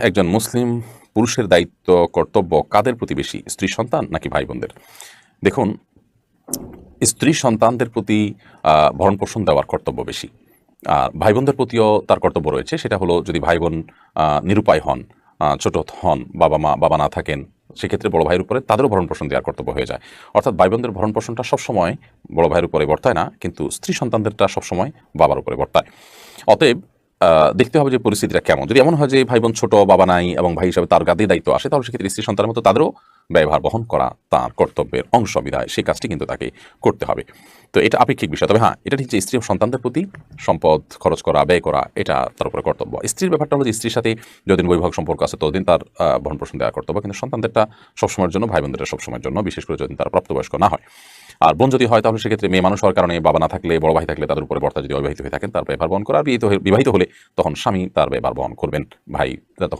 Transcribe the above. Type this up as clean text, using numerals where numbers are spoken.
একজন মুসলিম পুরুষের দায়িত্ব কর্তব্য কাদের প্রতি বেশি, স্ত্রী সন্তান নাকি ভাই বোনদের? দেখুন, স্ত্রী সন্তানদের প্রতি ভরণ পোষণ দেওয়ার কর্তব্য বেশি। আর ভাই বোনদের প্রতিও তার কর্তব্য রয়েছে। সেটা হলো যদি ভাই বোন নিরুপায় হন, ছোট হন, বাবা না থাকেন, সেক্ষেত্রে বড় ভাইয়ের উপরে তাদেরও ভরণ পোষণ দেওয়ার কর্তব্য হয়ে যায়। অর্থাৎ ভাই বোনদের ভরণ পোষণটা সবসময় বড় ভাইয়ের উপরে বর্তায় না, কিন্তু স্ত্রী সন্তানদেরটা সবসময় বাবার উপরে বর্তায়। অতএব দেখতে হবে যে পরিস্থিতিটা কেমন। যদি এমন হয় যে ভাই বোন ছোট, বাবা নাই এবং ভাই হিসাবে তার কাঁধেই দায়িত্ব আসে, তাহলে সেক্ষেত্রে স্ত্রী সন্তানের মতো তাদেরও ব্যয়ভার বহন করা তার কর্তব্যের অংশ বিধায় সেই কাজটি কিন্তু তাকে করতে হবে। তো এটা আপেক্ষিক বিষয়। তবে হ্যাঁ, এটা ঠিক যে স্ত্রী ও সন্তানদের প্রতি সম্পদ খরচ করা, ব্যয় করা, এটা তার উপরে কর্তব্য। স্ত্রীর ব্যাপারটা হলো যে স্ত্রীর সাথে যতদিন বৈবাহিক সম্পর্ক আছে ততদিন তার ভরণ পোষণ দেওয়ার কর্তব্য, কিন্তু সন্তানদেরটা সবসময়ের জন্য, ভাই বোনদেরটা সবসময়ের জন্য, বিশেষ করে যতদিন তারা প্রাপ্তবয়স্ক না হয়। আর বোন যদি হয় তাহলে সেক্ষেত্রে মেয়ে মানুষ হওয়ার কারণে বাবা না থাকলে, বড় ভাই থাকলে তাদের উপরে বর্তা যদি অবিবাহিত হয়ে থাকেন তার ব্যয়ভার বহন করা। আর বিবাহিত হলে তখন স্বামী তার ব্যয়ভার বহন করবেন, ভাই তখন